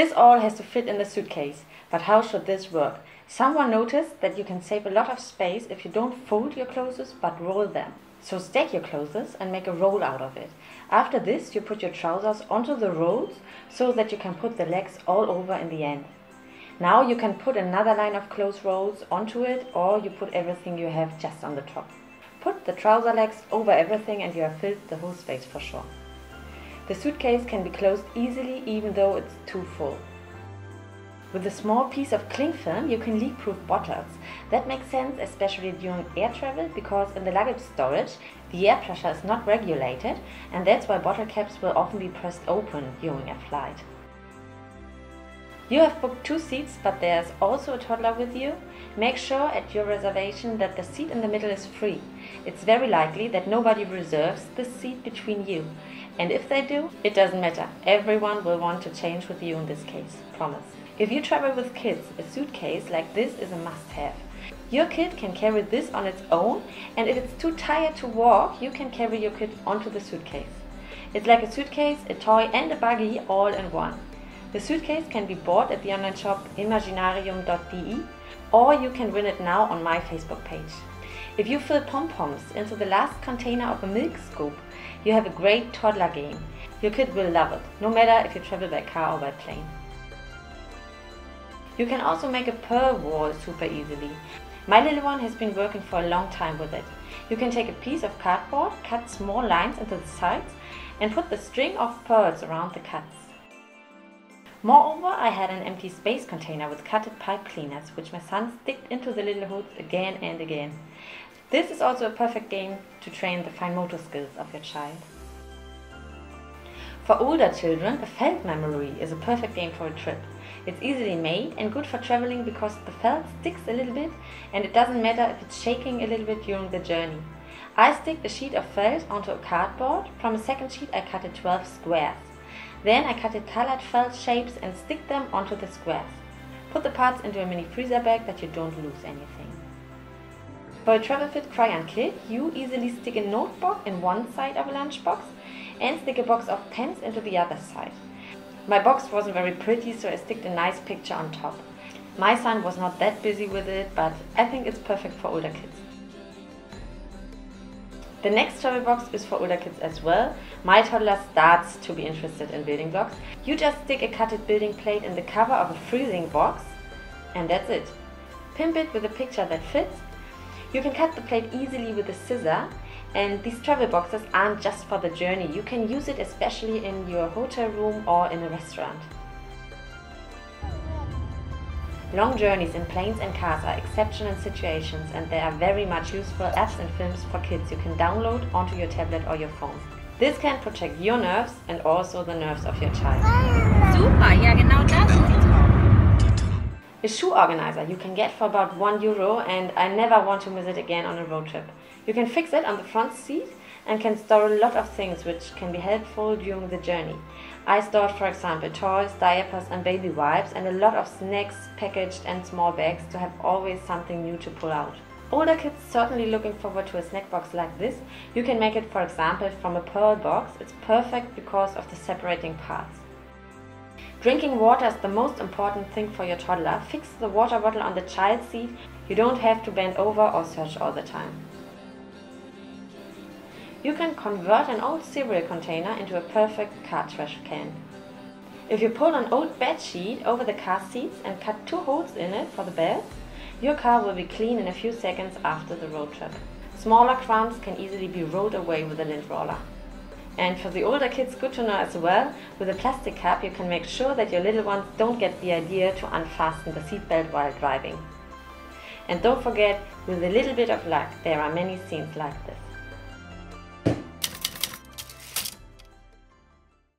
This all has to fit in the suitcase, but how should this work? Someone noticed that you can save a lot of space if you don't fold your clothes but roll them. So stack your clothes and make a roll out of it. After this, you put your trousers onto the rolls so that you can put the legs all over in the end. Now you can put another line of clothes rolls onto it, or you put everything you have just on the top. Put the trouser legs over everything and you have filled the whole space for sure. The suitcase can be closed easily even though it's too full. With a small piece of cling film you can leak-proof bottles. That makes sense especially during air travel, because in the luggage storage the air pressure is not regulated, and that's why bottle caps will often be pressed open during a flight. You have booked 2 seats, but there's also a toddler with you. Make sure at your reservation that the seat in the middle is free. It's very likely that nobody reserves this seat between you. And if they do, it doesn't matter. Everyone will want to change with you in this case, promise. If you travel with kids, a suitcase like this is a must-have. Your kid can carry this on its own, and if it's too tired to walk, you can carry your kid onto the suitcase. It's like a suitcase, a toy and a buggy all in one. The suitcase can be bought at the online shop imaginarium.de, or you can win it now on my Facebook page. If you fill pom-poms into the last container of a milk scoop, you have a great toddler game. Your kid will love it, no matter if you travel by car or by plane. You can also make a pearl wall super easily. My little one has been working for a long time with it. You can take a piece of cardboard, cut small lines into the sides, and put the string of pearls around the cuts. Moreover, I had an empty space container with cutted pipe cleaners, which my son sticked into the little hoods again and again. This is also a perfect game to train the fine motor skills of your child. For older children, a felt memory is a perfect game for a trip. It's easily made and good for traveling because the felt sticks a little bit, and it doesn't matter if it's shaking a little bit during the journey. I stick a sheet of felt onto a cardboard. From a second sheet I cut 12 squares. Then I cut colored felt shapes and stick them onto the squares. Put the parts into a mini freezer bag that you don't lose anything. For a travel fit crayon kit, you easily stick a notebook in one side of a lunchbox and stick a box of pens into the other side. My box wasn't very pretty, so I sticked a nice picture on top. My son was not that busy with it, but I think it's perfect for older kids. The next travel box is for older kids as well. My toddler starts to be interested in building blocks. You just stick a cutted building plate in the cover of a freezing box, and that's it. Pimp it with a picture that fits. You can cut the plate easily with a scissor, and these travel boxes aren't just for the journey. You can use it especially in your hotel room or in a restaurant. Long journeys in planes and cars are exceptional situations, and there are very much useful apps and films for kids you can download onto your tablet or your phone. This can protect your nerves and also the nerves of your child. Super, ja genau das ist die Traum. A shoe organizer you can get for about €1, and I never want to miss it again on a road trip. You can fix it on the front seat and can store a lot of things which can be helpful during the journey. I stored, for example, toys, diapers and baby wipes, and a lot of snacks packaged and small bags to have always something new to pull out. Older kids certainly looking forward to a snack box like this. You can make it, for example, from a pearl box. It's perfect because of the separating parts. Drinking water is the most important thing for your toddler. Fix the water bottle on the child seat. You don't have to bend over or search all the time. You can convert an old cereal container into a perfect car trash can. If you pull an old bed sheet over the car seats and cut 2 holes in it for the bed, your car will be clean in a few seconds after the road trip. Smaller crumbs can easily be rolled away with a lint roller. And for the older kids, good to know as well, with a plastic cup you can make sure that your little ones don't get the idea to unfasten the seatbelt while driving. And don't forget, with a little bit of luck, there are many scenes like this.